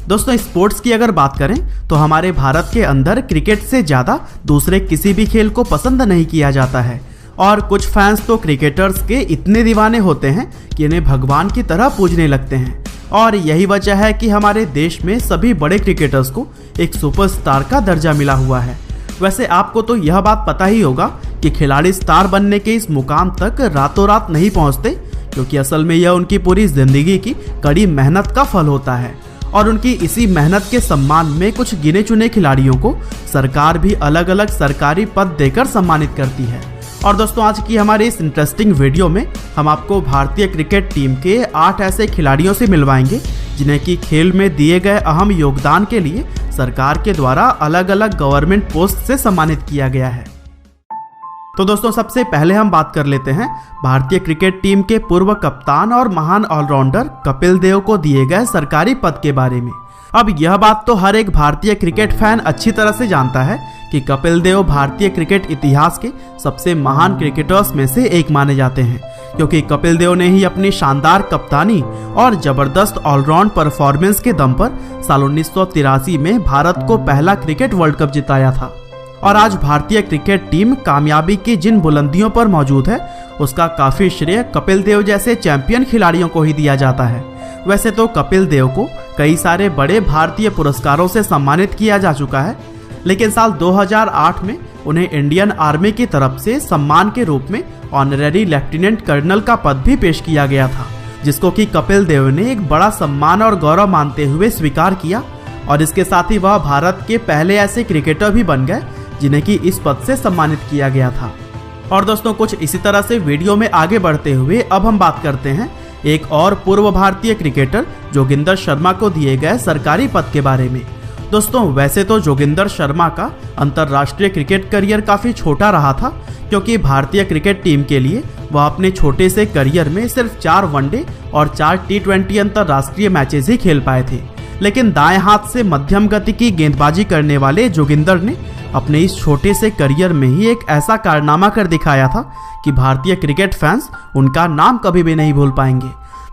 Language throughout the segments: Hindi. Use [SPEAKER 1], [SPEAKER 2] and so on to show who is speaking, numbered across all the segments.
[SPEAKER 1] दोस्तों स्पोर्ट्स की अगर बात करें तो हमारे भारत के अंदर क्रिकेट से ज़्यादा दूसरे किसी भी खेल को पसंद नहीं किया जाता है और कुछ फैंस तो क्रिकेटर्स के इतने दीवाने होते हैं कि इन्हें भगवान की तरह पूजने लगते हैं। और यही वजह है कि हमारे देश में सभी बड़े क्रिकेटर्स को एक सुपरस्टार का दर्जा मिला हुआ है। वैसे आपको तो यह बात पता ही होगा कि खिलाड़ी स्टार बनने के इस मुकाम तक रातों रात नहीं पहुंचते, क्योंकि असल में यह उनकी पूरी जिंदगी की कड़ी मेहनत का फल होता है। और उनकी इसी मेहनत के सम्मान में कुछ गिने चुने खिलाड़ियों को सरकार भी अलग अलग सरकारी पद देकर सम्मानित करती है। और दोस्तों आज की हमारी इस इंटरेस्टिंग वीडियो में हम आपको भारतीय क्रिकेट टीम के 8 ऐसे खिलाड़ियों से मिलवाएंगे जिन्हें कि खेल में दिए गए अहम योगदान के लिए सरकार के द्वारा अलग अलग गवर्नमेंट पोस्ट से सम्मानित किया गया है। तो दोस्तों सबसे पहले हम बात कर लेते हैं भारतीय क्रिकेट टीम के पूर्व कप्तान और महान ऑलराउंडर कपिल देव को दिए गए सरकारी पद के बारे में। अब यह बात तो हर एक भारतीय क्रिकेट फैन अच्छी तरह से जानता है कि कपिल देव भारतीय क्रिकेट इतिहास के सबसे महान क्रिकेटर्स में से एक माने जाते हैं, क्योंकि कपिल देव ने ही अपनी शानदार कप्तानी और जबरदस्त ऑलराउंड परफॉर्मेंस के दम पर साल 1983 में भारत को पहला क्रिकेट वर्ल्ड कप जिताया था। और आज भारतीय क्रिकेट टीम कामयाबी की जिन बुलंदियों पर मौजूद है उसका काफी श्रेय कपिल देव जैसे चैंपियन खिलाड़ियों को ही दिया जाता है। वैसे तो कपिल देव को कई सारे बड़े भारतीय पुरस्कारों से सम्मानित किया जा चुका है, लेकिन साल 2008 में उन्हें इंडियन आर्मी की तरफ से सम्मान के रूप में ऑनरेरी लेफ्टिनेंट कर्नल का पद भी पेश किया गया था, जिसको कि कपिल देव ने एक बड़ा सम्मान और गौरव मानते हुए स्वीकार किया। और इसके साथ ही वह भारत के पहले ऐसे क्रिकेटर भी बन गए जिन्हें कि इस पद से सम्मानित किया गया था। और दोस्तों कुछ इसी तरह से वीडियो में आगे बढ़ते हुए अब हम बात करते हैं एक और पूर्व भारतीय क्रिकेटर जोगिंदर शर्मा को दिए गए सरकारी पद के बारे में। दोस्तों वैसे तो जोगिंदर शर्मा का अंतर्राष्ट्रीय क्रिकेट करियर काफी छोटा रहा था, क्योंकि भारतीय क्रिकेट टीम के लिए वह अपने छोटे से करियर में सिर्फ 4 वनडे और 4 T20 अंतर्राष्ट्रीय मैचेस ही खेल पाए थे। लेकिन दाएं हाथ से मध्यम गति की गेंदबाजी करने वाले जोगिंदर ने अपने इस छोटे से करियर में ही एक ऐसा कारनामा कर दिखाया था कि भारतीय क्रिकेट फैंस उनका नाम कभी भी नहीं भूल पाएंगे।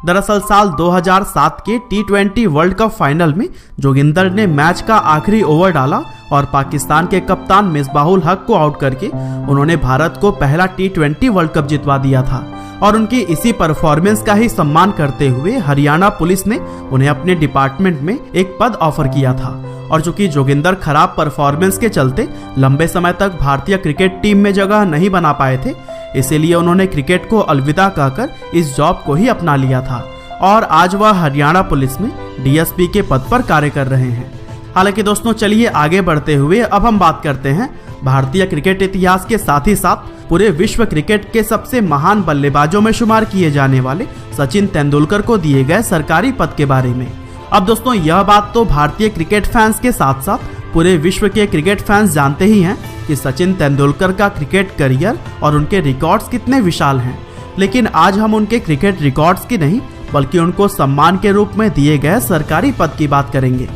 [SPEAKER 1] दरअसल साल 2007 के T20 वर्ल्ड कप फाइनल में जोगिंदर ने मैच का आखिरी ओवर डाला और पाकिस्तान के कप्तान मिसबाहुल हक को आउट करके उन्होंने भारत को पहला T20 वर्ल्ड कप जितवा दिया था। और उनकी इसी परफॉर्मेंस का ही सम्मान करते हुए हरियाणा पुलिस ने उन्हें अपने डिपार्टमेंट में एक पद ऑफर किया था। और चूंकि जोगिंदर खराब परफॉर्मेंस के चलते लंबे समय तक भारतीय क्रिकेट टीम में जगह नहीं बना पाए थे, इसीलिए उन्होंने क्रिकेट को अलविदा कहकर इस जॉब को ही अपना लिया था। और आज वह हरियाणा पुलिस में DSP के पद पर कार्य कर रहे हैं। हालांकि दोस्तों चलिए आगे बढ़ते हुए अब हम बात करते हैं भारतीय क्रिकेट इतिहास के साथ ही साथ पूरे विश्व क्रिकेट के सबसे महान बल्लेबाजों में शुमार किए जाने वाले सचिन तेंदुलकर को दिए गए सरकारी पद के बारे में। अब दोस्तों यह बात तो भारतीय क्रिकेट फैंस के साथ साथ पूरे विश्व के क्रिकेट फैंस जानते ही हैं कि सचिन तेंदुलकर का क्रिकेट करियर और उनके रिकॉर्ड्स कितने विशाल हैं। लेकिन आज हम उनके क्रिकेट रिकॉर्ड्स की नहीं बल्कि उनको सम्मान के रूप में दिए गए सरकारी पद की बात करेंगे।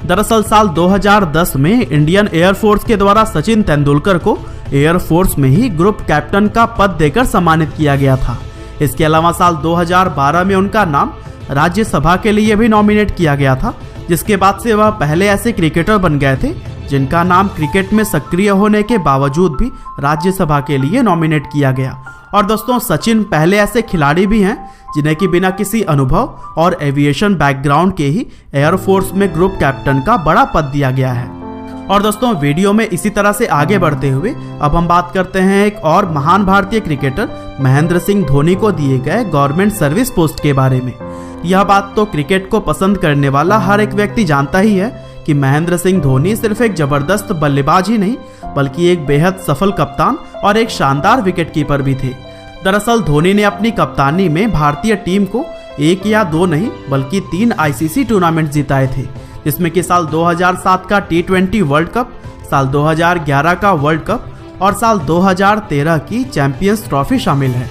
[SPEAKER 1] दरअसल साल 2010 में इंडियन एयरफोर्स के द्वारा सचिन तेंदुलकर को एयरफोर्स में ही ग्रुप कैप्टन का पद देकर सम्मानित किया गया था। इसके अलावा साल 2012 में उनका नाम राज्यसभा के लिए भी नॉमिनेट किया गया था, जिसके बाद से वह पहले ऐसे क्रिकेटर बन गए थे जिनका नाम क्रिकेट में सक्रिय होने के बावजूद भी राज्यसभा के लिए नॉमिनेट किया गया। और दोस्तों सचिन पहले ऐसे खिलाड़ी भी हैं जिन्हें कि बिना किसी अनुभव और एविएशन बैकग्राउंड के ही एयरफोर्स में ग्रुप कैप्टन का बड़ा पद दिया गया है। और दोस्तों वीडियो में इसी तरह से आगे बढ़ते हुए अब हम बात करते हैं एक और महान भारतीय क्रिकेटर महेंद्र सिंह धोनी को दिए गए गवर्नमेंट सर्विस पोस्ट के बारे में। यह बात तो क्रिकेट को पसंद करने वाला हर एक व्यक्ति जानता ही है कि महेंद्र सिंह धोनी सिर्फ एक जबरदस्त बल्लेबाज ही नहीं बल्कि एक बेहद सफल कप्तान और एक शानदार विकेटकीपर भी थे। दरअसल धोनी ने अपनी कप्तानी में भारतीय टीम को 1 या 2 नहीं बल्कि 3 ICC टूर्नामेंट जिताए थे, जिसमें कि साल 2007 का T20 वर्ल्ड कप, साल 2011 का वर्ल्ड कप और साल 2013 की चैंपियंस ट्रॉफी शामिल है।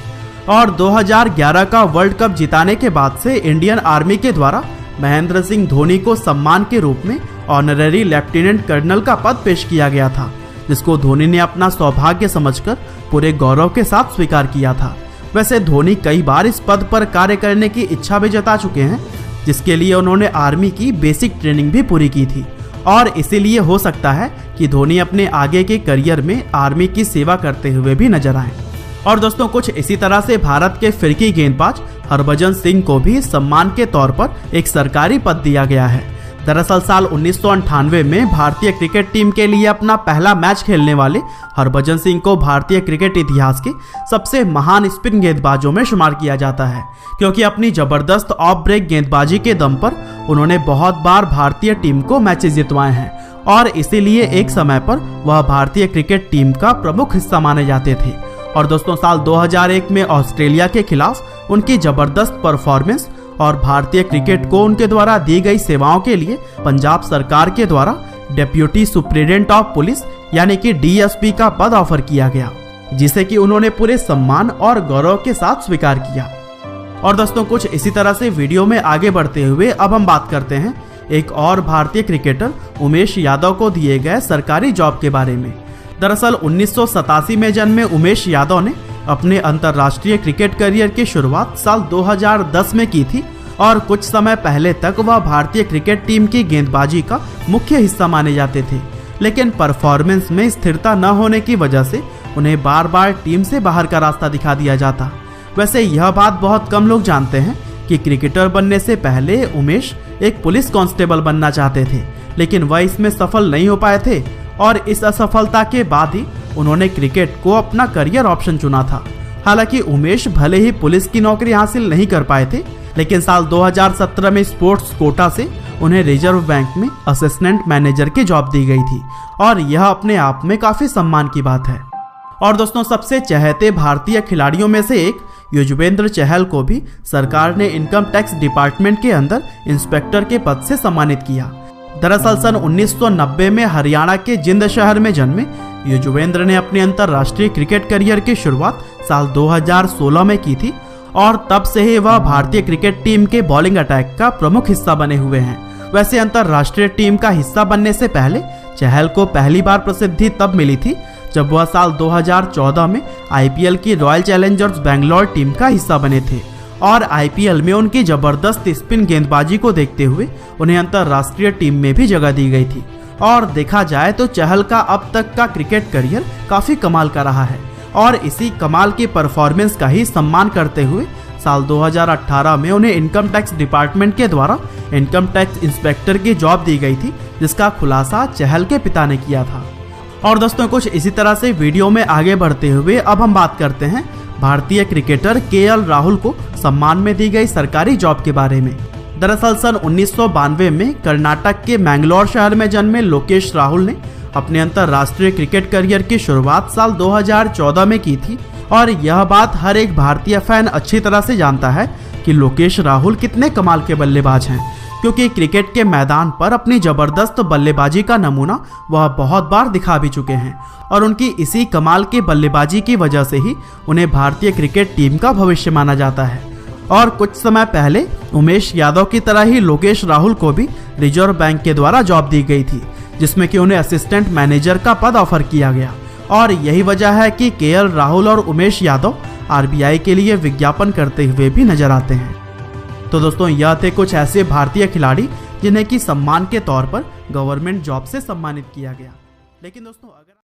[SPEAKER 1] और 2011 का वर्ल्ड कप जिताने के बाद से इंडियन आर्मी के द्वारा महेंद्र सिंह धोनी को सम्मान के रूप में ऑनरेरी लेफ्टिनेंट कर्नल का पद पेश किया गया था, जिसको धोनी ने अपना सौभाग्य समझकर पूरे गौरव के साथ स्वीकार किया था। वैसे धोनी कई बार इस पद पर कार्य करने की इच्छा भी जता चुके हैं, जिसके लिए उन्होंने आर्मी की बेसिक ट्रेनिंग भी पूरी की थी और इसीलिए हो सकता है कि धोनी अपने आगे के करियर में आर्मी की सेवा करते हुए भी नजर आए। और दोस्तों कुछ इसी तरह से भारत के फिरकी गेंदबाज हरभजन सिंह को भी सम्मान के तौर पर एक सरकारी पद दिया गया है। दरअसल साल 1998 में भारतीय क्रिकेट टीम के लिए अपना पहला मैच खेलने वाले हरभजन सिंह को भारतीय क्रिकेट इतिहास के सबसे महान स्पिन गेंदबाजों में शुमार किया जाता है, क्योंकि अपनी जबरदस्त ऑफ ब्रेक गेंदबाजी के दम पर उन्होंने बहुत बार भारतीय टीम को मैचेस जितवाए हैं और इसीलिए एक समय पर वह भारतीय क्रिकेट टीम का प्रमुख हिस्सा माने जाते थे। और दोस्तों साल 2001 में ऑस्ट्रेलिया के खिलाफ उनकी जबरदस्त परफॉर्मेंस और भारतीय क्रिकेट को उनके द्वारा दी गई सेवाओं के लिए पंजाब सरकार के द्वारा डेप्यूटी सुप्रिटेंडेंट ऑफ पुलिस यानी कि डीएसपी का पद ऑफर किया गया, जिसे कि उन्होंने पूरे सम्मान और गौरव के साथ स्वीकार किया। और दोस्तों कुछ इसी तरह से वीडियो में आगे बढ़ते हुए अब हम बात करते हैं एक और भारतीय क्रिकेटर उमेश यादव को दिए गए सरकारी जॉब के बारे में। दरअसल 1987 में जन्मे उमेश यादव ने अपने अंतर्राष्ट्रीय क्रिकेट करियर की शुरुआत साल 2010 में की थी और कुछ समय पहले तक वह भारतीय क्रिकेट टीम की गेंदबाजी का मुख्य हिस्सा माने जाते थे, लेकिन परफॉर्मेंस में स्थिरता न होने की वजह से उन्हें बार बार टीम से बाहर का रास्ता दिखा दिया जाता। वैसे यह बात बहुत कम लोग जानते हैं कि क्रिकेटर बनने से पहले उमेश एक पुलिस कांस्टेबल बनना चाहते थे, लेकिन वह इसमें सफल नहीं हो पाए थे और इस असफलता के बाद ही उन्होंने क्रिकेट को अपना करियर ऑप्शन चुना था। हालांकि उमेश भले ही पुलिस की नौकरी हासिल नहीं कर पाए थे, लेकिन साल 2017 में स्पोर्ट्स कोटा से उन्हें रिजर्व बैंक में असिस्टेंट मैनेजर की जॉब दी गई थी और यह अपने आप में काफी सम्मान की बात है। और दोस्तों सबसे चहेते भारतीय खिलाड़ियों में से एक युजवेंद्र चहल को भी सरकार ने इनकम टैक्स डिपार्टमेंट के अंदर इंस्पेक्टर के पद से सम्मानित किया। दरअसल सन 1990 में हरियाणा के जिंद शहर में जन्मे युजवेंद्र ने अपने अंतर्राष्ट्रीय क्रिकेट करियर की शुरुआत साल 2016 में की थी और तब से ही वह भारतीय क्रिकेट टीम के बॉलिंग अटैक का प्रमुख हिस्सा बने हुए हैं। वैसे अंतर्राष्ट्रीय टीम का हिस्सा बनने से पहले चहल को पहली बार प्रसिद्धि तब मिली थी जब वह साल 2014 में आईपीएल की रॉयल चैलेंजर्स बेंगलोर टीम का हिस्सा बने थे और आईपीएल में उनकी जबरदस्त स्पिन गेंदबाजी को देखते हुए उन्हें अंतर्राष्ट्रीय टीम में भी जगह दी गई थी। और देखा जाए तो चहल का अब तक का क्रिकेट करियर काफी कमाल का रहा है और इसी कमाल की परफॉर्मेंस का ही सम्मान करते हुए साल 2018 में उन्हें इनकम टैक्स डिपार्टमेंट के द्वारा इनकम टैक्स इंस्पेक्टर की जॉब दी गई थी, जिसका खुलासा चहल के पिता ने किया था। और दोस्तों कुछ इसी तरह से वीडियो में आगे बढ़ते हुए अब हम बात करते हैं भारतीय क्रिकेटर केएल राहुल को सम्मान में दी गई सरकारी जॉब के बारे में। दरअसल सन 1992 में कर्नाटक के मैंगलोर शहर में जन्मे लोकेश राहुल ने अपने अंतर्राष्ट्रीय क्रिकेट करियर की शुरुआत साल 2014 में की थी और यह बात हर एक भारतीय फैन अच्छी तरह से जानता है कि लोकेश राहुल कितने कमाल के बल्लेबाज हैं, क्योंकि क्रिकेट के मैदान पर अपनी जबरदस्त बल्लेबाजी का नमूना वह बहुत बार दिखा भी चुके हैं और उनकी इसी कमाल की बल्लेबाजी की वजह से ही उन्हें भारतीय क्रिकेट टीम का भविष्य माना जाता है। और कुछ समय पहले उमेश यादव की तरह ही लोकेश राहुल को भी रिजर्व बैंक के द्वारा जॉब दी गई थी, जिसमें कि उन्हें असिस्टेंट मैनेजर का पद ऑफर किया गया और यही वजह है कि केएल राहुल और उमेश यादव आरबीआई के लिए विज्ञापन करते हुए भी नजर आते हैं। तो दोस्तों यह थे कुछ ऐसे भारतीय खिलाड़ी जिन्हें कि सम्मान के तौर पर गवर्नमेंट जॉब से सम्मानित किया गया। लेकिन दोस्तों अगर